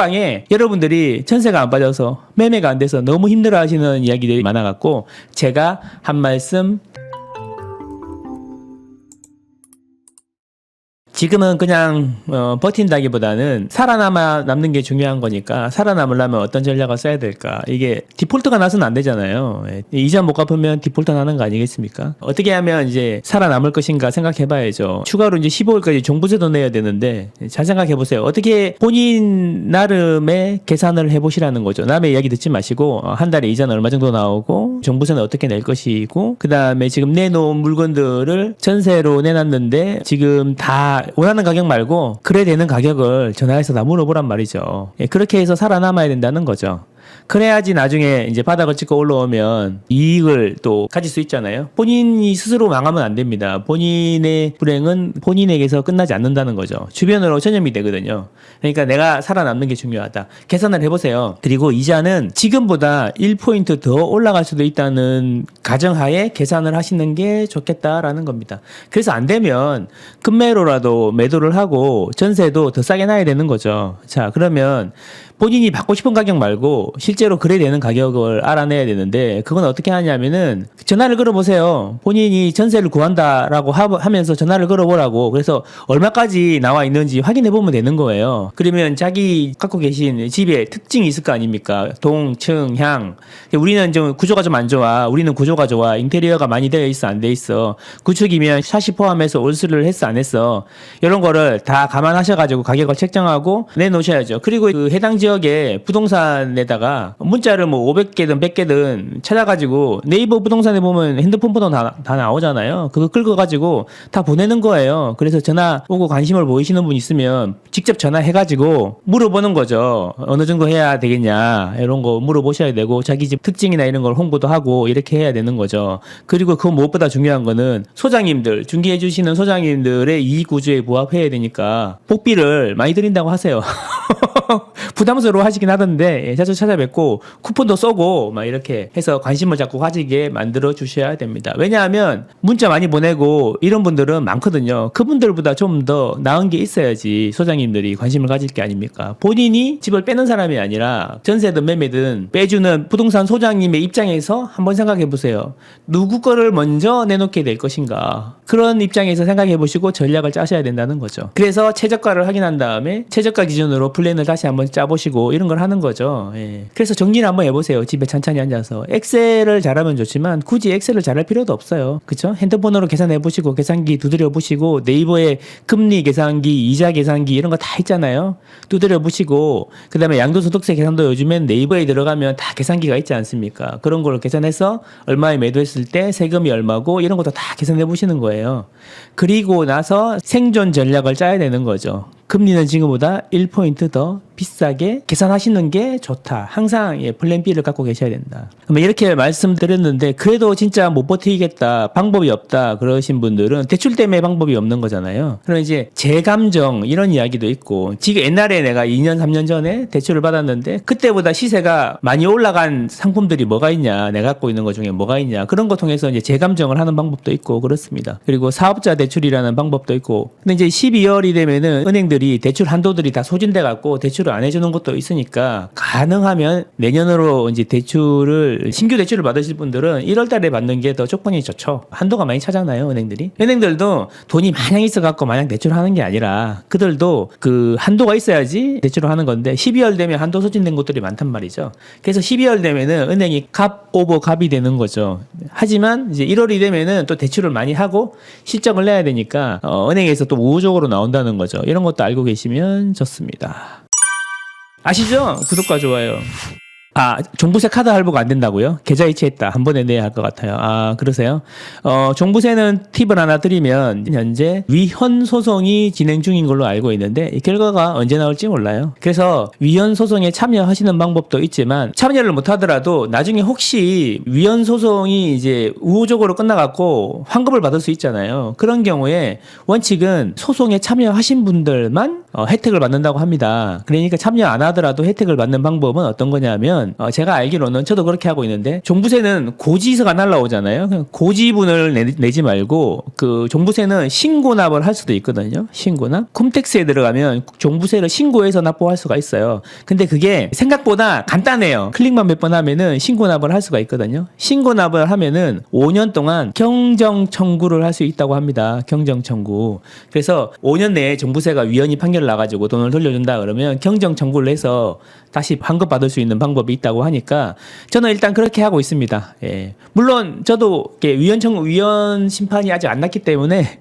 톡방에 여러분들이 전세가 안 빠져서 매매가 안 돼서 너무 힘들어 하시는 이야기들이 많아갖고 제가 한 말씀 지금은 그냥 버틴다기보다는 살아남는 게 중요한 거니까 살아남으려면 어떤 전략을 써야 될까. 이게 디폴트가 나서는 안 되잖아요. 이자 못 갚으면 디폴트 나는 거 아니겠습니까? 어떻게 하면 이제 살아남을 것인가 생각해 봐야죠. 추가로 이제 15일까지 종부세도 내야 되는데 잘 생각해 보세요. 어떻게 본인 나름의 계산을 해보시라는 거죠. 남의 이야기 듣지 마시고 한 달에 이자는 얼마 정도 나오고 종부세는 어떻게 낼 것이고 그 다음에 지금 내놓은 물건들을 전세로 내놨는데 지금 다 원하는 가격 말고 그래 되는 가격을 전화해서 다 물어보란 말이죠. 그렇게 해서 살아남아야 된다는 거죠. 그래야지 나중에 이제 바닥을 찍고 올라오면 이익을 또 가질 수 있잖아요. 본인이 스스로 망하면 안 됩니다. 본인의 불행은 본인에게서 끝나지 않는다는 거죠. 주변으로 전염이 되거든요. 그러니까 내가 살아남는 게 중요하다. 계산을 해보세요. 그리고 이자는 지금보다 1포인트 더 올라갈 수도 있다는 가정하에 계산을 하시는 게 좋겠다라는 겁니다. 그래서 안 되면 급매로라도 매도를 하고 전세도 더 싸게 놔야 되는 거죠. 자, 그러면 본인이 받고 싶은 가격 말고 실제로 거래되는 가격을 알아내야 되는데 그건 어떻게 하냐면은 전화를 걸어보세요. 본인이 전세를 구한다라고 하면서 전화를 걸어보라고. 그래서 얼마까지 나와 있는지 확인해보면 되는 거예요. 그러면 자기 갖고 계신 집에 특징이 있을 거 아닙니까? 동, 층, 향. 우리는 좀 구조가 좀 안 좋아. 우리는 구조가 좋아. 인테리어가 많이 되어 있어, 안 돼 있어. 구축이면 샤시 포함해서 올수를 했어, 안 했어. 이런 거를 다 감안하셔가지고 가격을 책정하고 내놓으셔야죠. 그리고 그 해당 지역에 부동산에다가 문자를 뭐 500개든 100개든 찾아가지고 네이버 부동산에 보면 핸드폰 번호 다 나오잖아요. 그거 긁어가지고 다 보내는 거예요. 그래서 전화 오고 관심을 보이시는 분 있으면 직접 전화해가지고 물어보는 거죠. 어느 정도 해야 되겠냐 이런 거 물어보셔야 되고 자기 집 특징이나 이런 걸 홍보도 하고 이렇게 해야 되는 거죠. 그리고 그 무엇보다 중요한 거는 소장님들 중개해 주시는 소장님들의 이익 구조에 부합해야 되니까 복비를 많이 드린다고 하세요. 부담스러워 하시긴 하던데 자주 찾아뵙고 쿠폰도 쏘고 막 이렇게 해서 관심을 자꾸 가지게 만들어 주셔야 됩니다. 왜냐하면 문자 많이 보내고 이런 분들은 많거든요. 그분들보다 좀 더 나은 게 있어야지 소장님들이 관심을 가질 게 아닙니까? 본인이 집을 빼는 사람이 아니라 전세든 매매든 빼주는 부동산 소장님의 입장에서 한번 생각해 보세요. 누구 거를 먼저 내놓게 될 것인가? 그런 입장에서 생각해 보시고 전략을 짜셔야 된다는 거죠. 그래서 최저가를 확인한 다음에 최저가 기준으로 플랜을 다시 한번 짜보시고 이런 걸 하는 거죠. 예. 그래서 정리를 한번 해보세요. 집에 찬찬히 앉아서. 엑셀을 잘하면 좋지만 굳이 엑셀을 잘할 필요도 없어요. 그쵸? 핸드폰으로 계산해보시고 계산기 두드려보시고 네이버에 금리 계산기, 이자 계산기 이런 거 다 있잖아요. 두드려보시고 그 다음에 양도소득세 계산도 요즘엔 네이버에 들어가면 다 계산기가 있지 않습니까? 그런 걸 계산해서 얼마에 매도했을 때 세금이 얼마고 이런 것도 다 계산해보시는 거예요. 그리고 나서 생존 전략을 짜야 되는 거죠. 금리는 지금보다 1포인트 더 비싸게 계산하시는 게 좋다. 항상 플랜 B를 갖고 계셔야 된다. 이렇게 말씀드렸는데 그래도 진짜 못 버티겠다. 방법이 없다. 그러신 분들은 대출 때문에 방법이 없는 거잖아요. 그럼 이제 재감정 이런 이야기도 있고 지금 옛날에 내가 2년 3년 전에 대출을 받았는데 그때보다 시세가 많이 올라간 상품들이 뭐가 있냐. 내가 갖고 있는 것 중에 뭐가 있냐. 그런 거 통해서 이제 재감정을 하는 방법도 있고 그렇습니다. 그리고 사업자 대출이라는 방법도 있고 근데 이제 12월이 되면은 은행들이 대출 한도들이 다 소진돼 갖고 대출을 안 해주는 것도 있으니까 가능하면 내년으로 이제 신규 대출을 받으실 분들은 1월 달에 받는 게 더 조건이 좋죠. 한도가 많이 차잖아요, 은행들이. 은행들도 돈이 마냥 있어 갖고 마냥 대출을 하는 게 아니라 그들도 그 한도가 있어야지 대출을 하는 건데 12월 되면 한도 소진된 곳들이 많단 말이죠. 그래서 12월 되면은 은행이 갑 오버 갑이 되는 거죠. 하지만 이제 1월이 되면은 또 대출을 많이 하고 실적을 내야 되니까 은행에서 또 우호적으로 나온다는 거죠. 이런 것도 알고 계시면 좋습니다. 아시죠? 구독과 좋아요. 종부세 카드 할부가 안 된다고요? 계좌 이체했다. 한 번에 내야 할 것 같아요. 그러세요? 종부세는 팁을 하나 드리면 현재 위헌 소송이 진행 중인 걸로 알고 있는데 이 결과가 언제 나올지 몰라요. 그래서 위헌 소송에 참여하시는 방법도 있지만 참여를 못 하더라도 나중에 혹시 위헌 소송이 이제 우호적으로 끝나갖고 환급을 받을 수 있잖아요. 그런 경우에 원칙은 소송에 참여하신 분들만 혜택을 받는다고 합니다. 그러니까 참여 안 하더라도 혜택을 받는 방법은 어떤 거냐면 뭐냐면 제가 알기로는 저도 그렇게 하고 있는데 종부세는 고지서가 날라오잖아요. 그냥 고지분을 내지 말고 그 종부세는 신고납을 할 수도 있거든요. 신고납. 콤텍스에 들어가면 종부세를 신고해서 납부할 수가 있어요. 근데 그게 생각보다 간단해요. 클릭만 몇 번 하면은 신고납을 할 수가 있거든요. 신고납을 하면은 5년 동안 경정 청구를 할 수 있다고 합니다. 경정 청구. 그래서 5년 내에 종부세가 위헌이 판결을 나가지고 돈을 돌려준다 그러면 경정 청구를 해서 다시 환급받을 수 있는 방법이 있다고 하니까 저는 일단 그렇게 하고 있습니다. 예. 물론 저도 위헌 심판이 아직 안 났기 때문에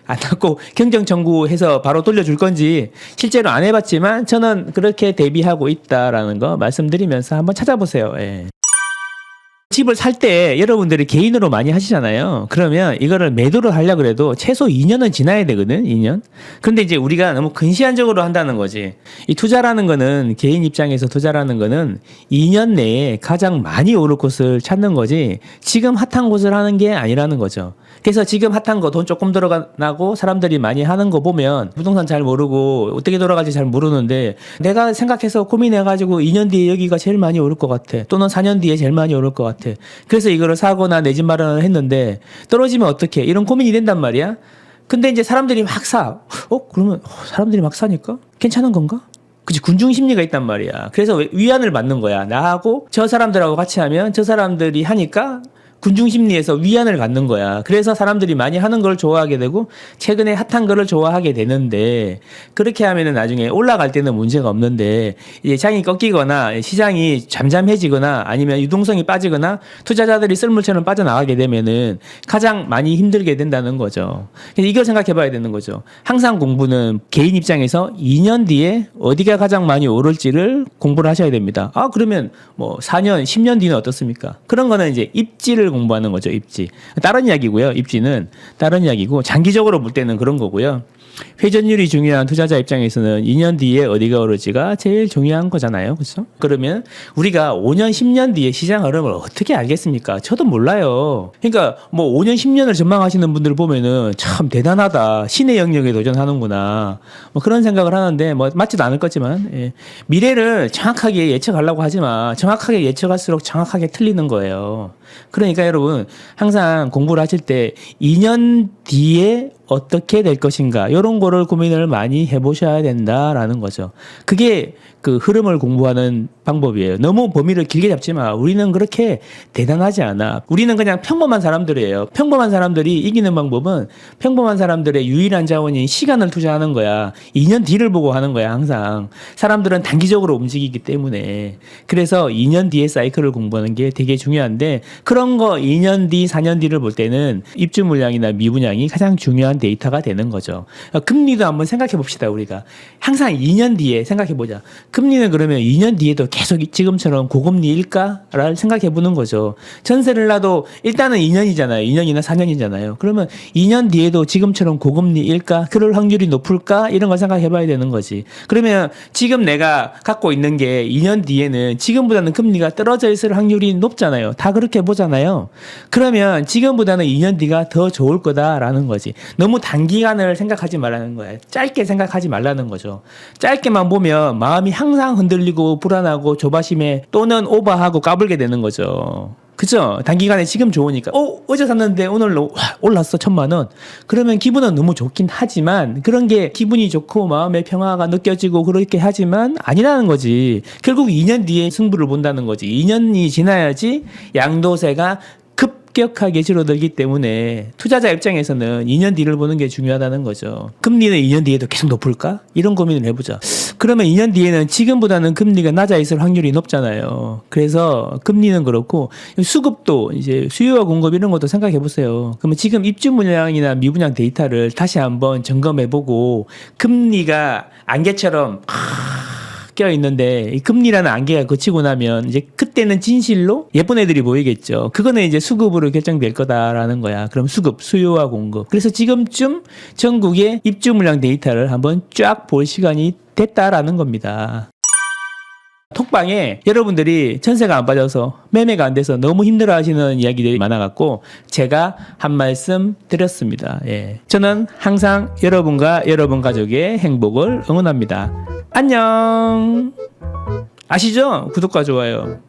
안 났고 경정 청구해서 바로 돌려줄 건지 실제로 안 해봤지만 저는 그렇게 대비하고 있다라는 거 말씀드리면서 한번 찾아보세요. 예. 집을 살 때 여러분들이 개인으로 많이 하시잖아요. 그러면 이거를 매도를 하려고 해도 최소 2년은 지나야 되거든. 2년. 그런데 이제 우리가 너무 근시안적으로 한다는 거지. 이 투자라는 거는 개인 입장에서 투자라는 거는 2년 내에 가장 많이 오를 곳을 찾는 거지 지금 핫한 곳을 하는 게 아니라는 거죠. 그래서 지금 핫한 거 돈 조금 들어가고 사람들이 많이 하는 거 보면 부동산 잘 모르고 어떻게 돌아갈지 잘 모르는데 내가 생각해서 고민해가지고 2년 뒤에 여기가 제일 많이 오를 것 같아. 또는 4년 뒤에 제일 많이 오를 것 같아. 그래서 이거를 사거나 내 집 마련을 했는데 떨어지면 어떡해? 이런 고민이 된단 말이야. 근데 이제 사람들이 막 사. 그러면 사람들이 막 사니까 괜찮은 건가? 그치, 군중 심리가 있단 말이야. 그래서 위안을 받는 거야. 나하고 저 사람들하고 같이 하면 저 사람들이 하니까 군중 심리에서 위안을 갖는 거야. 그래서 사람들이 많이 하는 걸 좋아하게 되고 최근에 핫한 거를 좋아하게 되는데 그렇게 하면은 나중에 올라갈 때는 문제가 없는데 이제 장이 꺾이거나 시장이 잠잠해지거나 아니면 유동성이 빠지거나 투자자들이 썰물처럼 빠져나가게 되면은 가장 많이 힘들게 된다는 거죠. 그래서 이걸 생각해 봐야 되는 거죠. 항상 공부는 개인 입장에서 2년 뒤에 어디가 가장 많이 오를지를 공부를 하셔야 됩니다. 그러면 뭐 4년, 10년 뒤는 어떻습니까? 그런 거는 이제 입지를 공부하는 거죠. 입지. 다른 이야기고요. 입지는 다른 이야기고 장기적으로 볼 때는 그런 거고요. 회전율이 중요한 투자자 입장에서는 2년 뒤에 어디가 오를지가 제일 중요한 거잖아요. 그렇죠? 그러면 우리가 5년, 10년 뒤에 시장 흐름을 어떻게 알겠습니까? 저도 몰라요. 그러니까 뭐 5년, 10년을 전망하시는 분들 보면은 참 대단하다. 신의 영역에 도전하는구나. 뭐 그런 생각을 하는데 뭐 맞지도 않을 거지만 미래를 정확하게 예측하려고 하지만 정확하게 예측할수록 정확하게 틀리는 거예요. 그러니까 여러분 항상 공부를 하실 때 2년 뒤에 어떻게 될 것인가 이런 거를 고민을 많이 해보셔야 된다라는 거죠. 그게 그 흐름을 공부하는 방법이에요. 너무 범위를 길게 잡지 마. 우리는 그렇게 대단하지 않아. 우리는 그냥 평범한 사람들이에요. 평범한 사람들이 이기는 방법은 평범한 사람들의 유일한 자원인 시간을 투자하는 거야. 2년 뒤를 보고 하는 거야 항상. 사람들은 단기적으로 움직이기 때문에. 그래서 2년 뒤의 사이클을 공부하는 게 되게 중요한데 그런 거 2년 뒤, 4년 뒤를 볼 때는 입주 물량이나 미분양이 가장 중요한 데이터가 되는 거죠. 금리도 한번 생각해 봅시다. 우리가 항상 2년 뒤에 생각해 보자. 금리는 그러면 2년 뒤에도 계속 지금처럼 고금리일까를 생각해 보는 거죠. 전세를 놔도 일단은 2년이잖아요. 2년이나 4년이잖아요. 그러면 2년 뒤에도 지금처럼 고금리일까? 그럴 확률이 높을까? 이런 걸 생각해 봐야 되는 거지. 그러면 지금 내가 갖고 있는 게 2년 뒤에는 지금보다는 금리가 떨어져 있을 확률이 높잖아요. 다 그렇게 보잖아요. 그러면 지금보다는 2년 뒤가 더 좋을 거다라는 거지. 너무 단기간을 생각하지 말라는 거야. 짧게 생각하지 말라는 거죠. 짧게만 보면 마음이 항상 흔들리고 불안하고 조바심에 또는 오버하고 까불게 되는 거죠. 그죠? 단기간에 지금 좋으니까 어제 샀는데 오늘 올랐어 1,000만 원. 그러면 기분은 너무 좋긴 하지만 그런 게 기분이 좋고 마음의 평화가 느껴지고 그렇게 하지만 아니라는 거지. 결국 2년 뒤에 승부를 본다는 거지. 2년이 지나야지 양도세가 급격하게 줄어들기 때문에 투자자 입장에서는 2년 뒤를 보는 게 중요하다는 거죠. 금리는 2년 뒤에도 계속 높을까? 이런 고민을 해보자. 그러면 2년 뒤에는 지금보다는 금리가 낮아 있을 확률이 높잖아요. 그래서 금리는 그렇고 수급도 이제 수요와 공급 이런 것도 생각해 보세요. 그러면 지금 입주 물량이나 미분양 데이터를 다시 한번 점검해보고 금리가 안개처럼 껴 있는데 이 금리라는 안개가 거치고 나면 이제 그때는 진실로 예쁜 애들이 보이겠죠. 그거는 이제 수급으로 결정될 거다라는 거야. 그럼 수급, 수요와 공급. 그래서 지금쯤 전국의 입주 물량 데이터를 한번 쫙 볼 시간이 됐다라는 겁니다. 톡방에 여러분들이 전세가 안 빠져서 매매가 안 돼서 너무 힘들어하시는 이야기들이 많아갖고 제가 한 말씀 드렸습니다. 저는 항상 여러분과 여러분 가족의 행복을 응원합니다. 안녕. 아시죠? 구독과 좋아요.